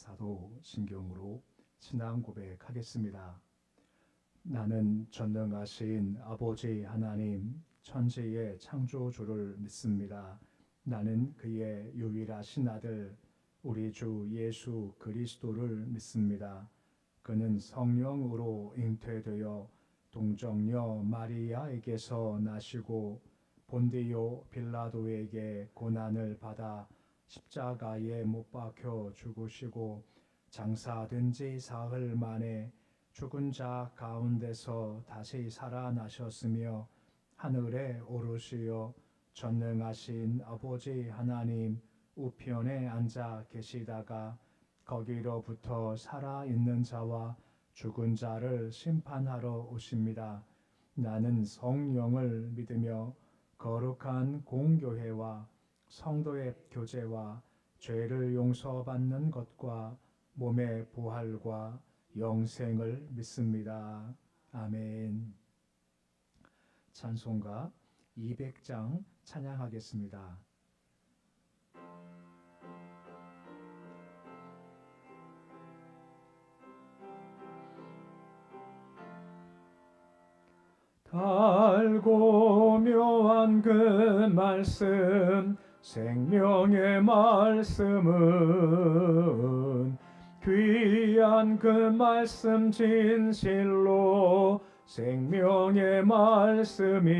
사도신경으로 신앙 고백하겠습니다. 나는 전능하신 아버지 하나님, 천지의 창조주를 믿습니다. 나는 그의 유일하신 아들 우리 주 예수 그리스도를 믿습니다. 그는 성령으로 잉태되어 동정녀 마리아에게서 나시고 본디오 빌라도에게 고난을 받아 십자가에 못 박혀 죽으시고 장사된 지 사흘 만에 죽은 자 가운데서 다시 살아나셨으며 하늘에 오르시어 전능하신 아버지 하나님 우편에 앉아 계시다가 거기로부터 살아있는 자와 죽은 자를 심판하러 오십니다. 나는 성령을 믿으며 거룩한 공교회와 성도의 교제와 죄를 용서받는 것과 몸의 부활과 영생을 믿습니다. 아멘. 찬송가 200장 찬양하겠습니다. 달고 묘한 그 말씀 생명의 말씀은 귀한 그 말씀 진실로 생명의 말씀이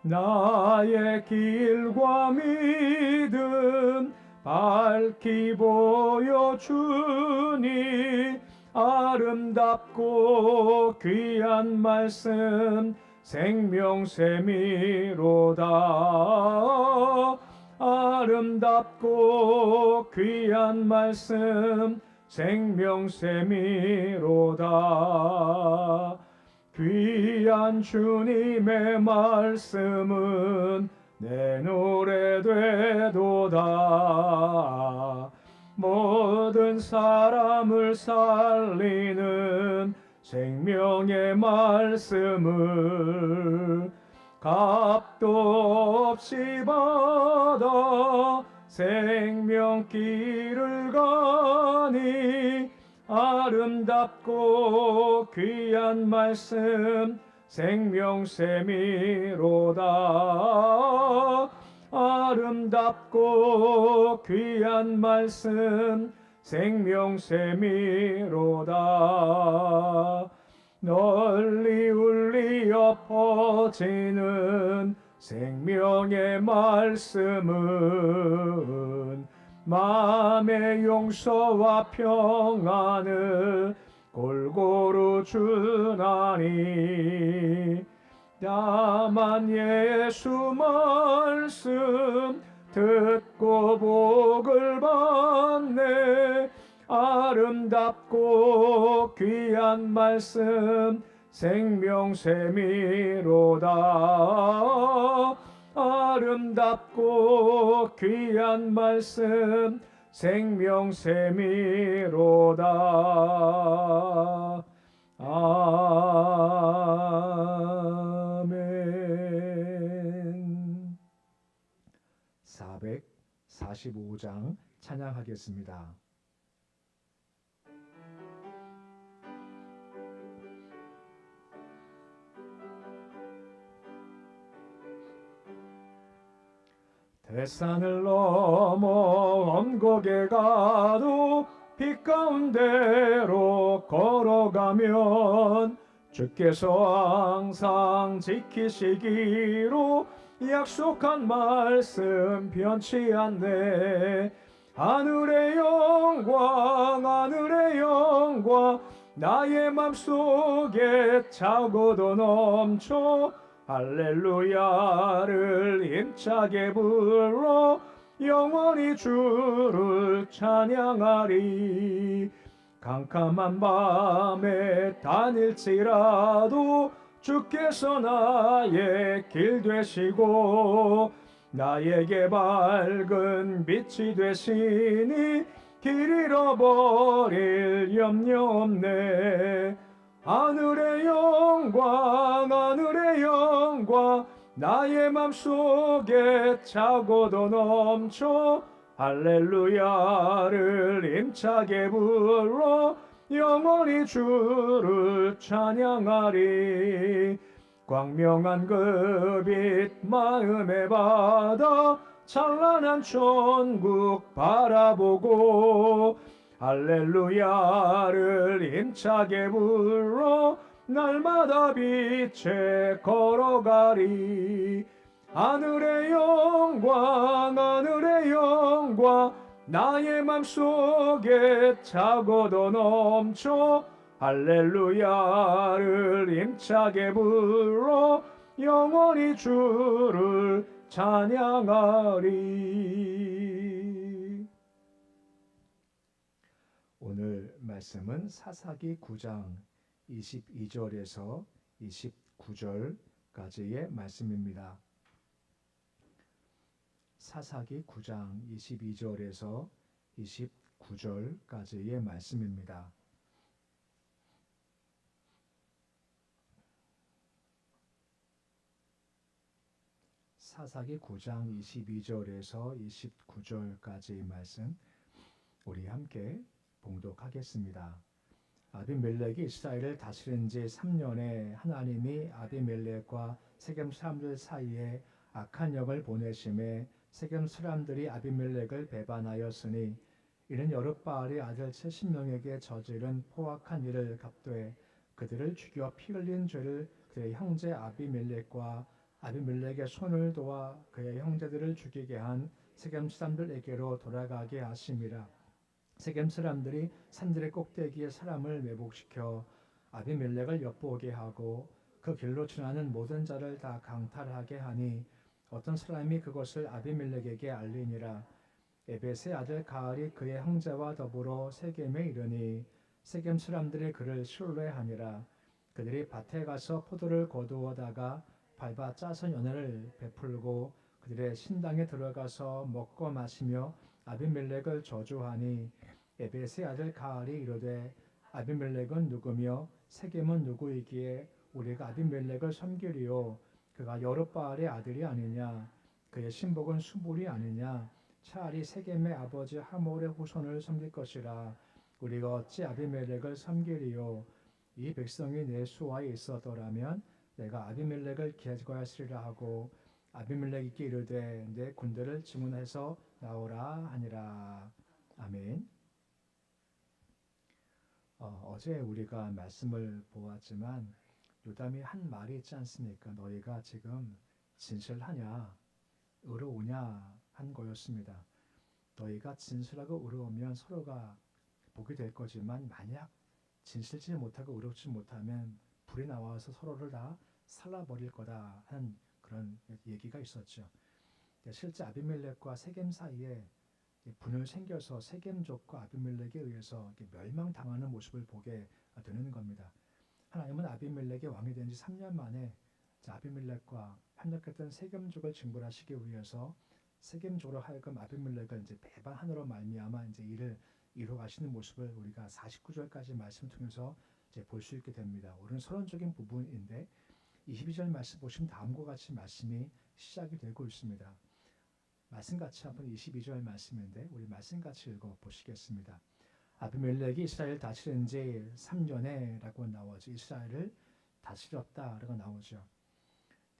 나의 길과 믿음 밝히 보여주니 아름답고 귀한 말씀 생명샘이로다. 아름답고 귀한 말씀 생명샘이로다. 귀한 주님의 말씀은 내 노래 되도다. 모든 사람을 살리는 생명의 말씀을 값도 없이 받아 생명길을 가니 아름답고 귀한 말씀 생명샘이로다. 아름답고 귀한 말씀 생명샘이로다. 널리 울리어 퍼지는 생명의 말씀은 마음의 용서와 평안을 골고루 주나니 다만 예수 말씀 듣고 복을 받네. 아름답고 귀한 말씀 생명샘이로다. 아름답고 귀한 말씀 생명샘이로다. 아멘. 445장 찬양하겠습니다. 대산을 넘어 언곡에 가도 빛 가운데로 걸어가면 주께서 항상 지키시기로 약속한 말씀 변치 않네. 하늘의 영광 하늘의 영광 나의 맘속에 차고도 넘쳐 할렐루야를 힘차게 불러 영원히 주를 찬양하리. 캄캄한 밤에 다닐지라도 주께서 나의 길 되시고 나에게 밝은 빛이 되시니 길 잃어버릴 염려 없네. 하늘의 영광 하늘의 영광 나의 맘속에 차고도 넘쳐 할렐루야를 힘차게 불러 영원히 주를 찬양하리. 광명한 그 빛 마음에 받아 찬란한 천국 바라보고 할렐루야를 힘차게 불러 날마다 빛에 걸어가리. 하늘의 영광 하늘의 영광 나의 맘속에 차고도 넘쳐 할렐루야를 힘차게 불러 영원히 주를 찬양하리. 오늘 말씀은 사사기 9장 22절에서 29절까지의 말씀입니다. 사사기 9장 22절에서 29절까지의 말씀입니다. 사사기 9장 22절에서 29절까지의 말씀 우리 함께 봉독하겠습니다. 아비멜렉이 이스라엘을 다스린 지 3년에 하나님이 아비멜렉과 세겜 사람들 사이에 악한 영을 보내심에 세겜 사람들이 아비멜렉을 배반하였으니 이는 여룻바알의 아들 70명에게 저지른 포악한 일을 갚되 그들을 죽여 피 흘린 죄를 그의 형제 아비멜렉과 아비멜렉의 손을 도와 그의 형제들을 죽이게 한 세겜 사람들에게로 돌아가게 하심이라. 세겜 사람들이 산들의 꼭대기에 사람을 매복시켜 아비멜렉을 엿보게 하고 그 길로 지나는 모든 자를 다 강탈하게 하니 어떤 사람이 그것을 아비멜렉에게 알리니라. 에벳의 아들 가알이 그의 형제와 더불어 세겜에 이르니 세겜 사람들이 그를 신뢰하니라. 그들이 밭에 가서 포도를 거두어다가 밟아 짜서 연회를 베풀고 그들의 신당에 들어가서 먹고 마시며 아비멜렉을 저주하니 에벳의 아들 가알이 이르되 아비멜렉은 누구며 세겜은 누구이기에 우리가 아비멜렉을 섬기리요. 그가 여룻바알의 아들이 아니냐. 그의 신복은 수불이 아니냐. 차라리 세겜의 아버지 하몰의 후손을 섬길 것이라. 우리가 어찌 아비멜렉을 섬기리요. 이 백성이 내 수하에 있었더라면 내가 아비멜렉을 제거하시리라 하고 아비멜렉에게 이르되 내 군대를 증언해서 나오라 하니라. 아멘. 어제 우리가 말씀을 보았지만 요담이 한 말이 있지 않습니까? 너희가 지금 진실하냐 의로우냐 한 거였습니다. 너희가 진실하고 의로우면 서로가 복이 될 거지만 만약 진실지 못하고 의롭지 못하면 불이 나와서 서로를 다 살라버릴 거다 하는 그런 얘기가 있었죠. 실제 아비멜렉과 세겜 사이에 분열 생겨서 세겜족과 아비멜렉에 의해서 멸망당하는 모습을 보게 되는 겁니다. 하나님은 아비멜렉이 왕이 된 지 3년 만에 아비멜렉과 협력했던 세겜족을 징벌하시기 위해서 세겜족으로 하여금 아비멜렉을 이제 배반함으로 말미암아 이제 이를 이루어 가시는 모습을 우리가 49절까지 말씀 통해서 이제 볼 수 있게 됩니다. 오늘은 서론적인 부분인데 22절 말씀 보시면 다음과 같이 말씀이 시작이 되고 있습니다. 말씀 같이 한번 22절 말씀인데 우리 말씀 같이 읽어 보시겠습니다. 아비멜렉이 이스라엘 다스린 지 3년에라고 나오죠. 이스라엘을 다스렸다라고 나오죠.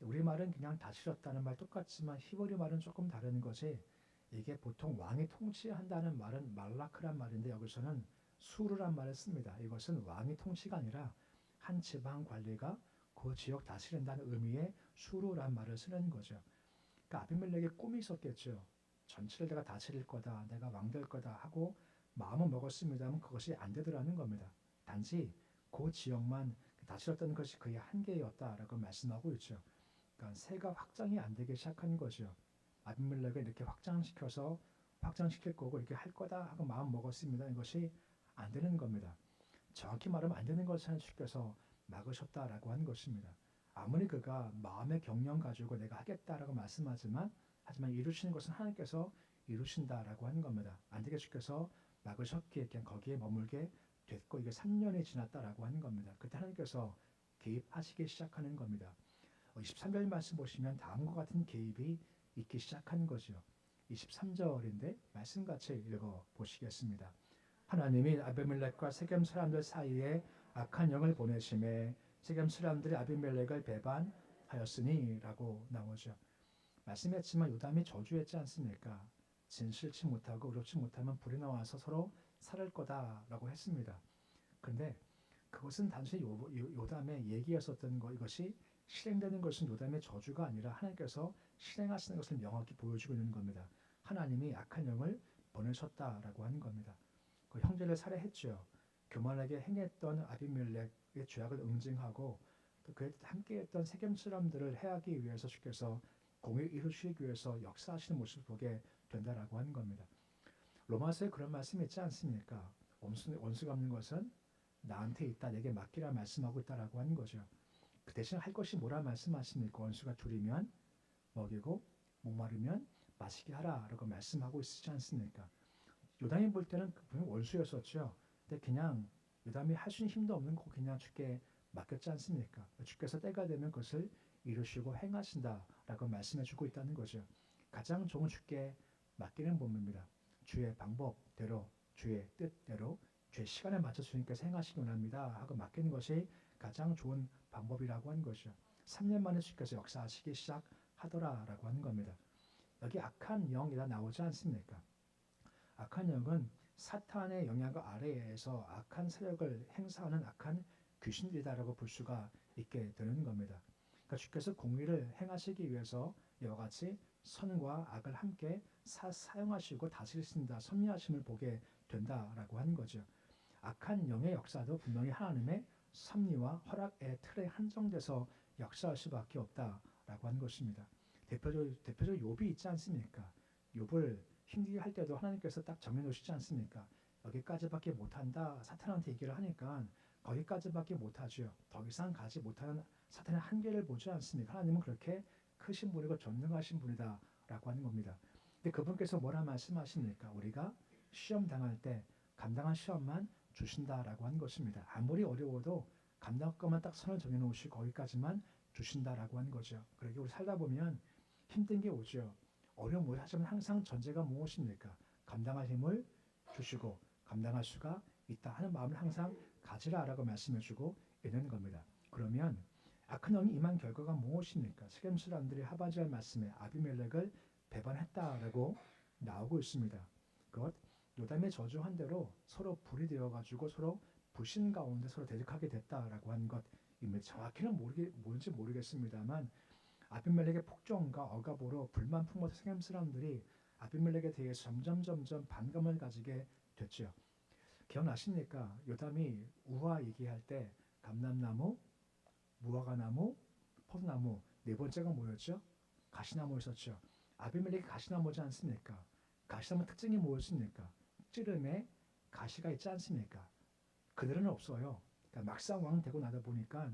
우리말은 그냥 다스렸다는 말 똑같지만 히브리 말은 조금 다른 것이 이게 보통 왕이 통치한다는 말은 말라크란 말인데 여기서는 수르란 말을 씁니다. 이것은 왕이 통치가 아니라 한 지방 관리가 그 지역 다스린다는 의미의 수르란 말을 쓰는 거죠. 그러니까 아비멜렉의 꿈이 있었겠죠. 전체를 내가 다스릴 거다, 내가 왕 될 거다 하고 마음은 먹었습니다만 그것이 안 되더라는 겁니다. 단지 그 지역만 다스렸다는 것이 그의 한계였다라고 말씀하고 있죠. 그러니까 세가 확장이 안 되기 시작한 거죠. 아비멜렉을 이렇게 확장시킬 거고 이렇게 할 거다 하고 마음 먹었습니다. 이것이 안 되는 겁니다. 정확히 말하면 안 되는 것을 하나님께서 막으셨다라고 하는 것입니다. 아무리 그가 마음의 경영 가지고 내가 하겠다라고 말씀하지만 이루시는 것은 하나님께서 이루신다라고 하는 겁니다. 안 되게 주께서 막으셨기에 그냥 거기에 머물게 됐고 이게 3년이 지났다라고 하는 겁니다. 그때 하나님께서 개입하시기 시작하는 겁니다. 23절 말씀 보시면 다음과 같은 개입이 있기 시작한 거죠. 23절인데 말씀 같이 읽어 보시겠습니다. 하나님이 아비멜렉과 세겜 사람들 사이에 악한 영을 보내심에 세겜 사람들이 아비멜렉을 배반하였으니 라고 나오죠. 말씀했지만 요담이 저주했지 않습니까? 진실치 못하고 의롭지 못하면 불이 나와서 서로 살을 거다라고 했습니다. 그런데 그것은 단순히 요담의 얘기였었던 것, 이것이 실행되는 것은 요담의 저주가 아니라 하나님께서 실행하시는 것을 명확히 보여주고 있는 겁니다. 하나님이 악한 영을 보내셨다라고 하는 겁니다. 그 형제를 살해했죠. 교만하게 행했던 아비멜렉의 죄악을 응징하고 또 그에 함께했던 세겜 사람들을 해하기 위해서 주께서 공의를 이루시기 위해서 역사하시는 모습을 보게 된다라고 하는 겁니다. 로마서에 그런 말씀이 있지 않습니까? 원수가 없는 것은 나한테 있다, 내게 맡기라 말씀하고 있다라고 하는 거죠. 그 대신 할 것이 뭐라 말씀하십니까? 원수가 둘이면 먹이고 목마르면 마시게 하라라고 말씀하고 있지 않습니까? 요담이 볼 때는 분명 원수였었죠. 근데 그냥 요담이 할 수 있는 힘도 없는 거 그냥 주께 맡겼지 않습니까? 주께서 때가 되면 그것을 이루시고 행하신다라고 말씀해주고 있다는 거죠. 가장 좋은 주께 맡기는 법입니다. 주의 방법대로, 주의 뜻대로, 주의 시간에 맞춰 주님께서 행하시기 원합니다 하고 맡기는 것이 가장 좋은 방법이라고 하는 것이죠. 3년 만에 주께서 역사하시기 시작하더라라고 하는 겁니다. 여기 악한 영이라 나오지 않습니까? 악한 영은 사탄의 영향 아래에서 악한 세력을 행사하는 악한 귀신들이다라고 볼 수가 있게 되는 겁니다. 그러니까 주께서 공의를 행하시기 위해서 이와 같이 선과 악을 함께 사용하시고 다스리신다, 섭리하심을 보게 된다라고 하는 거죠. 악한 영의 역사도 분명히 하나님의 섭리와 허락의 틀에 한정돼서 역사할 수밖에 없다라고 하는 것입니다. 대표적으로 욥이 있지 않습니까? 욥을 힘들게 할 때도 하나님께서 딱 정해놓으시지 않습니까? 여기까지밖에 못한다 사탄한테 얘기를 하니까 거기까지밖에 못하죠. 더 이상 가지 못하는 사탄의 한계를 보지 않습니까? 하나님은 그렇게 크신 분이고 전능하신 분이다 라고 하는 겁니다. 근데 그분께서 뭐라 말씀하십니까? 우리가 시험 당할 때 감당한 시험만 주신다라고 하는 것입니다. 아무리 어려워도 감당할 것만 딱 선을 정해놓으시고 거기까지만 주신다라고 하는 거죠. 그러게 우리 살다 보면 힘든 게 오죠. 어려운 뭘 하지만 항상 전제가 무엇입니까? 감당할 힘을 주시고 감당할 수가 있다 하는 마음을 항상 가지라라고 말씀해주고 있는 겁니다. 그러면 악한 영이 임한 결과가 무엇입니까? 세겜 사람들이 하바지엘 말씀에 아비멜렉을 배반했다라고 나오고 있습니다. 그것 요담의 저주한 대로 서로 불이 되어가지고 서로 불신 가운데 서로 대적하게 됐다라고 하는 것입니다. 정확히는 뭔지 모르겠습니다만 아비멜렉의 폭정과 억압으로 불만 품어서 세겜 사람들이 아비멜렉에 대해서 점점 반감을 가지게 됐죠. 기억나십니까? 요담이 우화 얘기할 때 감람나무, 무화과나무, 포도나무, 네 번째가 뭐였죠? 가시나무였었죠. 아비멜렉이 가시나무지 않습니까? 가시나무 특징이 뭐였습니까? 찌름에 가시가 있지 않습니까? 그늘은 없어요. 그러니까 막상 왕 되고 나다 보니까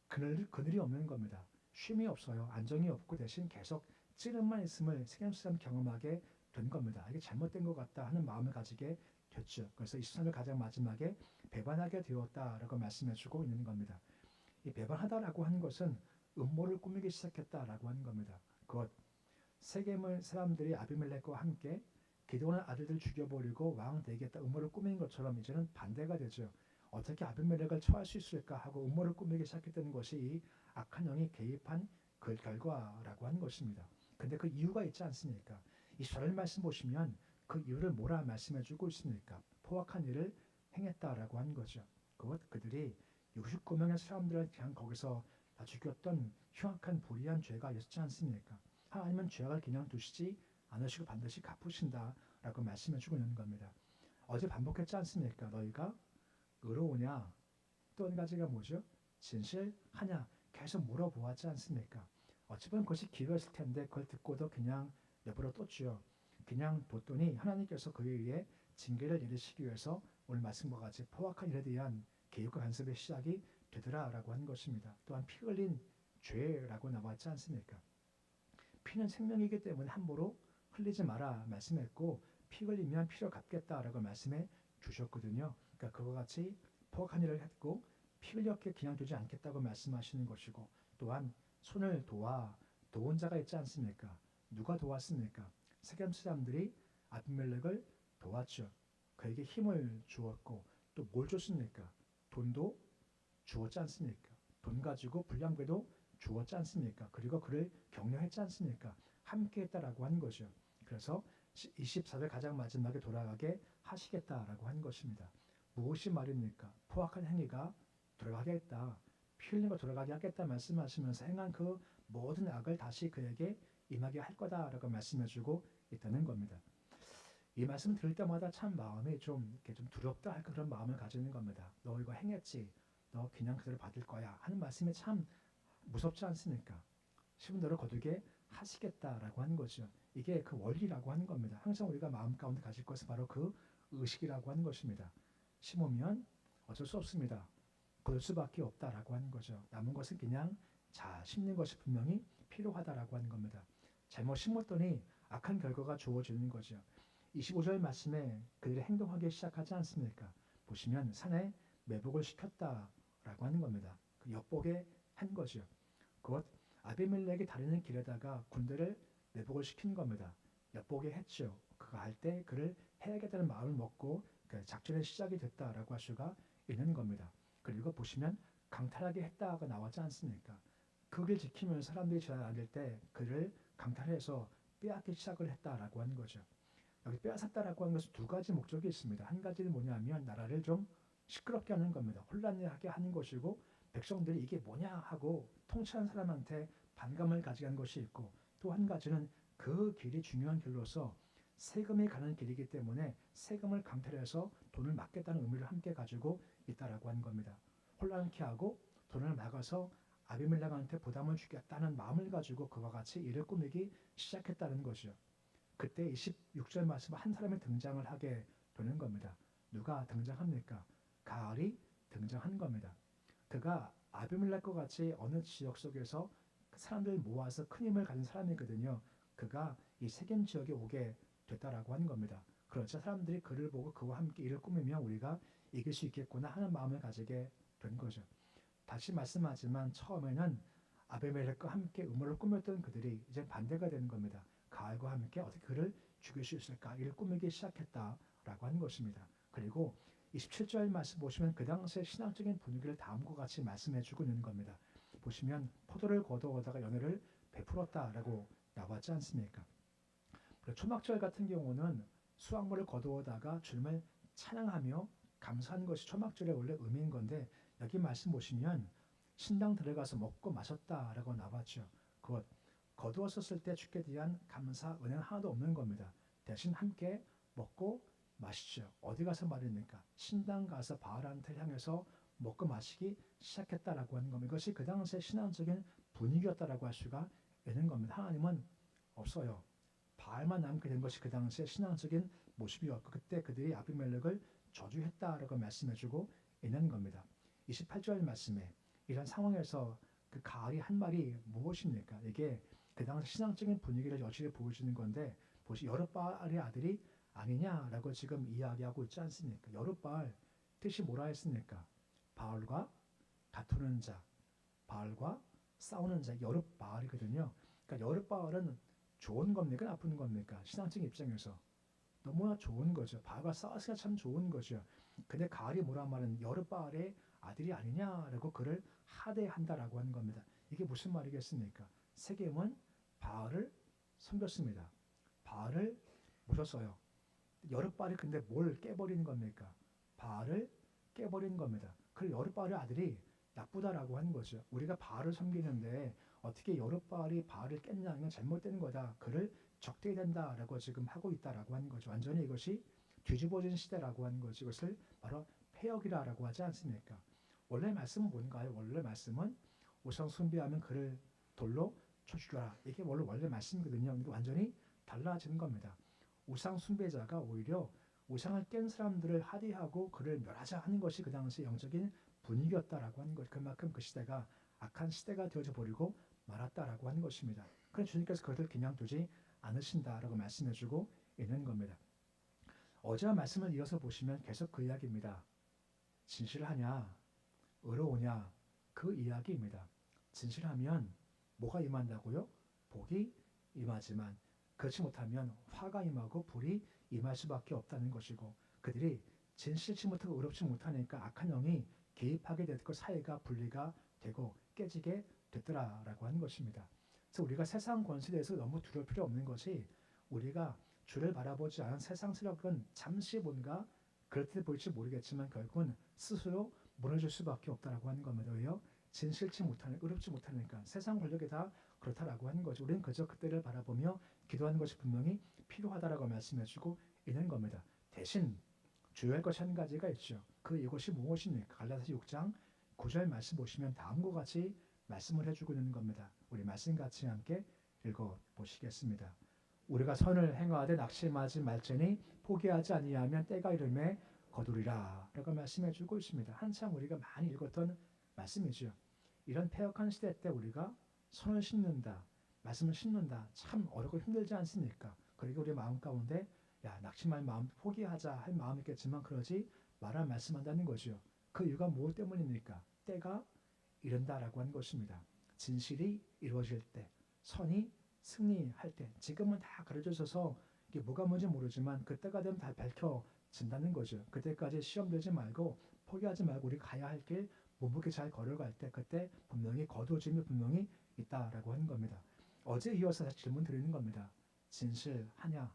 그늘이 없는 겁니다. 쉼이 없어요. 안정이 없고 대신 계속 찌름만 있음을 세겜 사람 경험하게 된 겁니다. 이게 잘못된 것 같다 하는 마음을 가지게 됐죠. 그래서 23절 가장 마지막에 배반하게 되었다라고 말씀해주고 있는 겁니다. 이 배반하다라고 하는 것은 음모를 꾸미기 시작했다라고 하는 겁니다. 곧 세겜의 사람들이 아비멜렉과 함께 기드온의 아들들 죽여버리고 왕 되겠다 음모를 꾸민 것처럼 이제는 반대가 되죠. 어떻게 아비멜렉을 처할 수 있을까 하고 음모를 꾸미기 시작했던 것이 이 악한 영이 개입한 그 결과라고 하는 것입니다. 근데 그 이유가 있지 않습니까? 이 절 말씀 보시면 그 이유를 뭐라 말씀해주고 있습니까? 포악한 일을 행했다라고 하는 거죠. 그들이 69명의 사람들을 그냥 거기서 다 죽였던 흉악한 불의한 죄가 있었지 않습니까? 하나님은 죄악을 그냥 두시지 않으시고 반드시 갚으신다라고 말씀해주고 있는 겁니다. 어제 반복했지 않습니까? 너희가 의로우냐? 또 한 가지가 뭐죠? 진실하냐? 계속 물어보았지 않습니까? 어찌 보면 그것이 기회였을 텐데 그걸 듣고도 그냥 내버려 뒀죠. 그냥 뒀더니 하나님께서 그에 의해 징계를 내리시기 위해서 오늘 말씀과 같이 포악한 일에 대한 개혁과 간섭의 시작이 되더라라고 하는 것입니다. 또한 피 흘린 죄라고 나왔지 않습니까? 피는 생명이기 때문에 함부로 흘리지 마라 말씀했고 피 흘리면 피로 갚겠다라고 말씀해 주셨거든요. 그러니까 그와 같이 포악한 일을 했고 피 흘렸게 그냥 두지 않겠다고 말씀하시는 것이고 또한 손을 도와 도운 자가 있지 않습니까? 누가 도왔습니까? 세겜 사람들이 아비멜렉을 도왔죠. 그에게 힘을 주었고 또 뭘 줬습니까? 돈도 주었지 않습니까? 돈 가지고 불량배도 주었지 않습니까? 그리고 그를 격려했지 않습니까? 함께 했다라고 한 거죠. 그래서 24절 가장 마지막에 돌아가게 하시겠다라고 한 것입니다. 무엇이 말입니까? 포악한 행위가 돌아가게 했다. 피 흘린 거 돌아가게 하겠다 말씀하시면서 행한 그 모든 악을 다시 그에게 임하게 할 거다라고 말씀해주고 있다는 겁니다. 이 말씀 들을 때마다 참 마음이 좀 이렇게 좀 두렵다 할 그런 마음을 가지는 겁니다. 너 이거 행했지? 너 그냥 그대로 받을 거야 하는 말씀이 참 무섭지 않습니까? 시분대로 거두게 하시겠다라고 하는 거죠. 이게 그 원리라고 하는 겁니다. 항상 우리가 마음 가운데 가질 것은 바로 그 의식이라고 하는 것입니다. 심으면 어쩔 수 없습니다. 거둘 수밖에 없다라고 하는 거죠. 남은 것은 그냥 심는 것이 분명히 필요하다라고 하는 겁니다. 잘못 심었더니 악한 결과가 주어지는 거죠. 25절 말씀에 그들이 행동하기 시작하지 않습니까? 보시면 산에 매복을 시켰다라고 하는 겁니다. 그 엿보게 한 거죠. 그것 아비멜렉이 다니는 길에다가 군대를 매복을 시킨 겁니다. 엿보게 했죠. 그가 할 때 그를 해야겠다는 마음을 먹고 그 작전의 시작이 됐다라고 할 수가 있는 겁니다. 그리고 보시면 강탈하게 했다가 나왔지 않습니까? 그 길 지키면서 사람들이 지나다닐 때 그를 강탈해서 빼앗기 시작을 했다라고 하는 거죠. 여기 빼앗았다라고 하는 것은 두 가지 목적이 있습니다. 한 가지는 뭐냐면 나라를 좀 시끄럽게 하는 겁니다. 혼란하게 하는 것이고 백성들이 이게 뭐냐 하고 통치한 사람한테 반감을 가지게 하는 것이 있고 또 한 가지는 그 길이 중요한 길로서 세금이 가는 길이기 때문에 세금을 강탈해서 돈을 막겠다는 의미를 함께 가지고 있다라고 하는 겁니다. 혼란케 하고 돈을 막아서 아비멜렉한테 부담을 주겠다는 마음을 가지고 그와 같이 일을 꾸미기 시작했다는 것이죠. 그때 26절 말씀 한 사람이 등장을 하게 되는 겁니다. 누가 등장합니까? 가알이 등장한 겁니다. 그가 아비멜렉과 같이 어느 지역 속에서 사람들 모아서 큰 힘을 가진 사람이거든요. 그가 이 세겜 지역에 오게 됐다라고 하는 겁니다. 그렇죠. 사람들이 그를 보고 그와 함께 일을 꾸미면 우리가 이길 수 있겠구나 하는 마음을 가지게 된 거죠. 다시 말씀하지만 처음에는 아비멜렉과 함께 음모를 꾸몄던 그들이 이제 반대가 되는 겁니다. 가알과 함께 어떻게 그를 죽일 수 있을까 이를 꾸미기 시작했다라고 하는 것입니다. 그리고 27절 말씀 보시면 그 당시의 신앙적인 분위기를 다음과 같이 말씀해주고 있는 겁니다. 보시면 포도를 거두어다가 연회를 베풀었다라고 나왔지 않습니까? 초막절 같은 경우는 수확물을 거두어다가 주님을 찬양하며 감사하는 것이 초막절의 원래 의미인 건데 여기 말씀 보시면 신당 들어가서 먹고 마셨다라고 나왔죠. 그것 거두었었을 때 주께 대한 감사 은혜는 하나도 없는 겁니다. 대신 함께 먹고 마시죠. 어디 가서 말입니까? 신당 가서 바알한테 향해서 먹고 마시기 시작했다라고 하는 겁니다. 이것이 그 당시의 신앙적인 분위기였다라고 할 수가 있는 겁니다. 하나님은 없어요. 바알만 남게 된 것이 그 당시의 신앙적인 모습이었고 그때 그들이 아비멜렉을 저주했다라고 말씀해주고 있는 겁니다. 28절 말씀에 이런 상황에서 그 가알이 한 말이 무엇입니까? 이게 그 당시 신앙적인 분위기를 여실히 보여주는 건데 보시 여룻바알의 아들이 아니냐라고 지금 이야기하고 있지 않습니까? 여룻바알 뜻이 뭐라 했습니까? 바알과 다투는 자, 바알과 싸우는 자, 여룻바알이거든요. 그러니까 여룻바알은 좋은 겁니까? 나쁜 겁니까? 신앙적인 입장에서 너무나 좋은 거죠. 바알과 싸우기가 참 좋은 거죠. 근데 가알이 뭐라 말은 여룻바알의 아들이 아니냐라고 그를 하대한다라고 하는 겁니다. 이게 무슨 말이겠습니까? 세겜은 바알을 섬겼습니다. 바알을 모셨어요. 여룻바알이 근데 뭘 깨버리는 겁니까? 바알을 깨버리는 겁니다. 그 여룻바알의 아들이 나쁘다라고 하는 거죠. 우리가 바알을 섬기는데 어떻게 여룻바알이 바알을 깼냐 이건 잘못된 거다. 그를 적대해야 된다라고 지금 하고 있다라고 하는 거죠. 완전히 이것이 뒤집어진 시대라고 하는 거죠. 이것을 바로 폐역이라고 하지 않습니까? 원래 말씀은 뭔가요? 원래 말씀은 우상 숭배하면 그를 돌로 쳐 죽여라. 이게 원래 말씀이거든요. 근데 완전히 달라지는 겁니다. 우상 숭배자가 오히려 우상을 깬 사람들을 하대하고 그를 멸하자 하는 것이 그 당시 영적인 분위기였다라고 하는 것. 그만큼 그 시대가 악한 시대가 되어져 버리고 말았다라고 하는 것입니다. 그래서 주님께서 그것을 그냥 두지 않으신다라고 말씀해주고 있는 겁니다. 어제와 말씀을 이어서 보시면 계속 그 이야기입니다. 진실하냐, 의로우냐 그 이야기입니다. 진실하면 뭐가 임한다고요? 복이 임하지만 그렇지 못하면 화가 임하고 불이 임할 수밖에 없다는 것이고, 그들이 진실치 못하고 의롭지 못하니까 악한 영이 개입하게 됐고 사이가 분리가 되고 깨지게 됐더라라고 하는 것입니다. 그래서 우리가 세상 권세에 대해서 너무 두려울 필요 없는 것이, 우리가 주를 바라보지 않은 세상 세력은 잠시 뭔가 그렇듯 보일지 모르겠지만 결국은 스스로 무너질 수밖에 없다라고 하는 겁니다. 왜요? 진실치 못하는, 의롭지 못하니까. 세상 권력이 다 그렇다라고 하는 거죠. 우리는 그저 그때를 바라보며 기도하는 것이 분명히 필요하다라고 말씀해주고 있는 겁니다. 대신 주의할 것이 한 가지가 있죠. 이것이 무엇입니까? 갈라디아서 6장 9절 말씀 보시면 다음과 같이 말씀을 해주고 있는 겁니다. 우리 말씀 같이 함께 읽어보시겠습니다. 우리가 선을 행하되 낙심하지 말지니 포기하지 아니하면 때가 이름에 거두리라 라고 말씀해주고 있습니다. 한참 우리가 많이 읽었던 말씀이죠. 이런 패역한 시대 때 우리가 선을 심는다, 말씀을 심는다, 참 어렵고 힘들지 않습니까? 그리고 우리 마음 가운데 낙심할 마음, 포기하자 할 마음이 있겠지만 그러지 말아 말씀한다는 거죠. 그 이유가 무엇 때문입니까? 때가 이른다라고 하는 것입니다. 진실이 이루어질 때, 선이 승리할 때, 지금은 다 가려져서 이게 뭐가 뭔지 모르지만 그때가 되면 다 밝혀진다는 거죠. 그때까지 시험 들지 말고 포기하지 말고 우리 가야 할 길 묵묵히 잘 걸어갈 때 그때 분명히 거두어짐이 분명히 있다라고 하는 겁니다. 어제 이어서 다시 질문 드리는 겁니다. 진실하냐?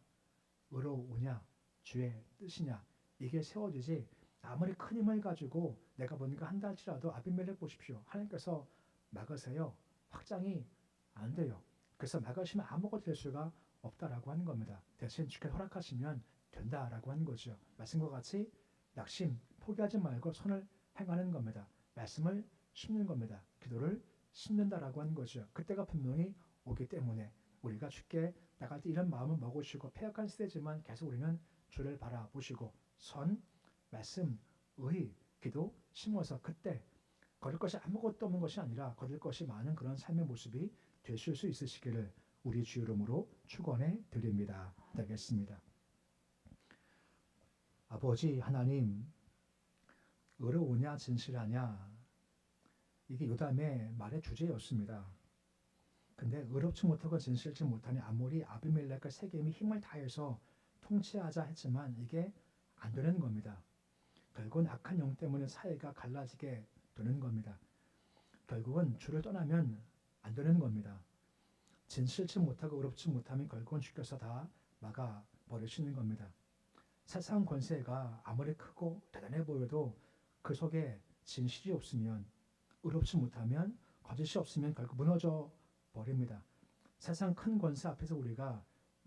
의로우냐? 주의 뜻이냐? 이게 세워지지, 아무리 큰 힘을 가지고 내가 뭔가 한다 할지라도 아비멜렉 보십시오. 하나님께서 막으세요. 확장이 안 돼요. 그래서 막으시면 아무것도 될 수가 없다라고 하는 겁니다. 대신 주께 허락하시면 된다라고 하는 거죠. 말씀과 같이 낙심, 포기하지 말고 선을 행하는 겁니다. 말씀을 심는 겁니다. 기도를 심는다라고 하는 거죠. 그때가 분명히 오기 때문에 우리가 주께 나갈 때 이런 마음을 먹으시고, 패역한 시대지만 계속 우리는 주를 바라보시고 선, 말씀, 의, 기도 심어서 그때 거둘 것이 아무것도 없는 것이 아니라 거둘 것이 많은 그런 삶의 모습이 되실 수 있으시기를 우리 주 이름으로 축원해 드립니다. 되겠습니다. 아버지 하나님, 의로우냐 진실하냐, 이게 요담의 말의 주제였습니다. 근데 의롭지 못하고 진실치 못하니 아무리 아비멜렉과 세겜이 힘을 다해서 통치하자 했지만 이게 안 되는 겁니다. 결국은 악한 영 때문에 사회가 갈라지게 되는 겁니다. 결국은 주를 떠나면 안 되는 겁니다. 진실치 못하고 의롭지 못하면 결국은 주께서 다 막아버리시는 겁니다. 세상 권세가 아무리 크고 대단해 보여도 그 속에 진실이 없으면, 의롭지 못하면, 거짓이 없으면 결국 무너져 버립니다. 세상 큰 권세 앞에서 우리가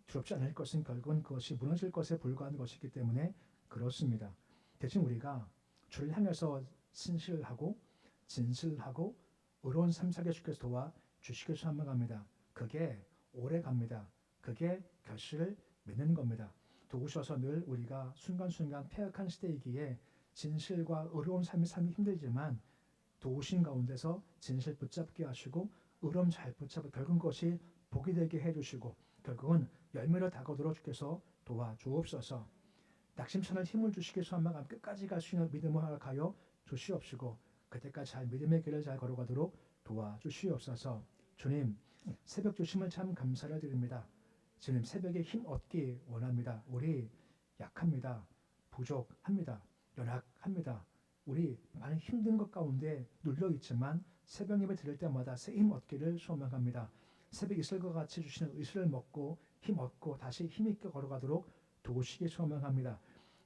두렵지 않을 것은 결국은 그것이 무너질 것에 불과한 것이기 때문에 그렇습니다. 대신 우리가 주를 향해서 신실하고 진실하고 의로운 삶 살게 주께서 도와주시길 소망합니다. 그게 오래 갑니다. 그게 결실을 맺는 겁니다. 도우셔서 늘 우리가 순간순간 패역한 시대이기에 진실과 의로운 삶이 힘들지만 도우신 가운데서 진실 붙잡게 하시고 의로움 잘 붙잡아 결국 것이 복이 되게 해주시고 결국은 열매로 다가오도록 주께서 도와주옵소서. 낙심천을 힘을 주시길 소망하며 끝까지 갈 수 있는 믿음을 허락하여 주시옵시고 그때까지 잘 믿음의 길을 잘 걸어가도록 도와주시옵소서. 주님, 새벽 주심을 참 감사를 드립니다. 주님, 새벽에 힘 얻기 원합니다. 우리 약합니다. 부족합니다. 연약합니다. 우리 많은 힘든 것 가운데 눌려있지만 새벽 예배 드릴 때마다 새 힘 얻기를 소망합니다. 새벽 이슬과 같이 주시는 의술을 먹고 힘 얻고 다시 힘있게 걸어가도록 도우시기 소망합니다.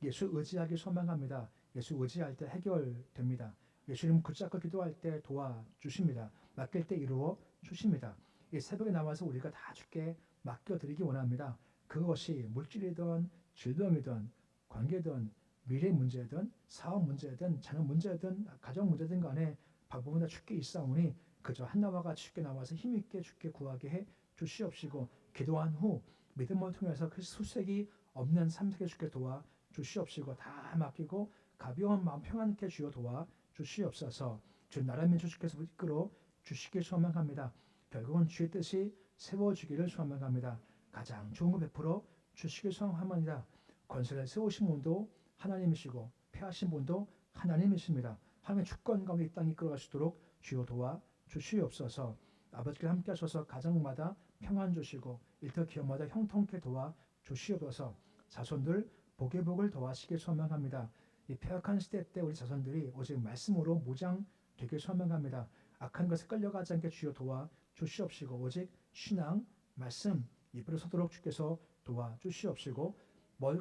예수 의지하기 소망합니다. 예수 의지할 때 해결됩니다. 예수님 붙잡고 기도할 때 도와주십니다. 맡길 때 이루어 주십니다. 이 새벽에 나와서 우리가 다 주께 맡겨드리기 원합니다. 그것이 물질이든 질병이든 관계든 미래 문제든 사업 문제든 자녀 문제든 가정 문제든 간에 방법은 다 주께 있사오니 그저 한나와 같이 주께 나와서 힘있게 주께 구하게 해 주시옵시고 기도한 후 믿음을 통해서 그 수색이 없는 삶 속에 주께 도와주시옵시고 다 맡기고 가벼운 마음 평안케 주여 도와주시옵소서. 주 나라 민족 주께서 이끌어 주시길 소망합니다. 결국은 주의 뜻이 세워지기를 소망합니다. 가장 좋은 거 베풀어 주시길 소망합니다. 권세를 세우신 분도 하나님이시고 패하신 분도 하나님이십니다. 하나님의 주권 가운데 이 땅 이끌어갈 수 있도록 주여 도와주시옵소서. 아버지께 함께 하셔서 가정마다 평안 주시고 일터 기업마다 형통케 도와 주시옵소서. 자손들 복의 복을 더하시길 소망합니다. 이 폐역한 시대 때 우리 자손들이 오직 말씀으로 무장되길 소망합니다. 악한 것에 끌려가지 않게 주여 도와 주시옵시고 오직 신앙, 말씀 입으로 서도록 주께서 도와 주시옵시고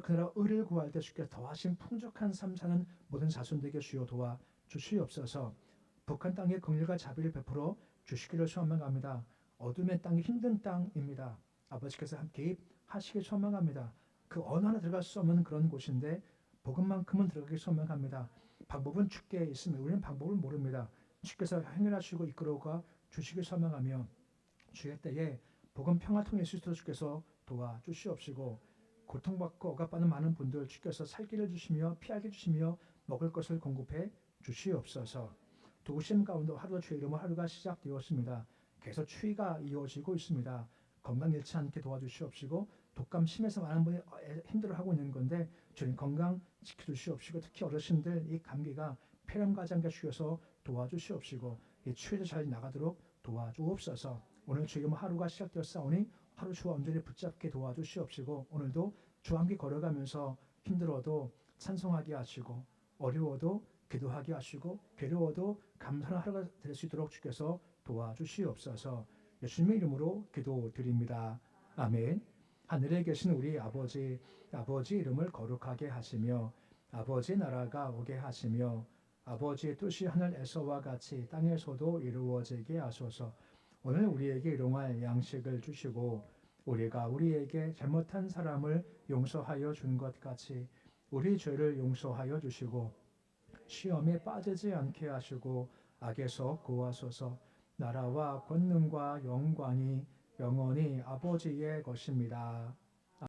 그러나 의를 구할 때 주께서 더하신 풍족한 삶 사는 모든 자손들에게 주여 도와 주시옵소서. 북한 땅에 긍휼과 자비를 베풀어 주시기를 소망합니다. 어둠의 땅이 힘든 땅입니다. 아버지께서 함께 하시길 소망합니다. 그 어느 하나 들어갈 수 없는 그런 곳인데 복음만큼은 들어가길 소망합니다. 방법은 주께 있으며 우리는 방법을 모릅니다. 주께서 행렬하시고 이끌어가 주시길 소망하며 주의 때에 복음 평화 통해 수도 주께서 도와주시옵시고 고통받고 억압받는 많은 분들 주께서 살 길을 주시며 피하게 주시며 먹을 것을 공급해 주시옵소서. 도심 가운데 하루 주의 이름으로 하루가 시작되었습니다. 계속 추위가 이어지고 있습니다. 건강 잃지 않게 도와주시옵시고 독감 심해서 많은 분이 힘들어하고 있는 건데 주님 건강 지켜주시옵시고 특히 어르신들 이 감기가 폐렴가지 않게 주셔서 도와주시옵시고 이 추위도 잘 나가도록 도와주옵소서. 오늘 주의 이름으로 하루가 시작되었사오니 하루 주와 온전히 붙잡게 도와주시옵시고 오늘도 주와 함께 걸어가면서 힘들어도 찬송하게 하시고 어려워도 기도하게 하시고 괴로워도 감사하는 하루가 될 수 있도록 주께서 도와주시옵소서. 예수님의 이름으로 기도드립니다. 아멘. 하늘에 계신 우리 아버지 이름을 거룩하게 하시며 아버지 나라가 오게 하시며 아버지의 뜻이 하늘에서와 같이 땅에서도 이루어지게 하소서. 오늘 우리에게 일용할 양식을 주시고 우리가 우리에게 잘못한 사람을 용서하여 준 것 같이 우리 죄를 용서하여 주시고 시험에 빠지지 않게 하시고 악에서 구하소서. 나라와 권능과 영광이 영원히 아버지의 것입니다.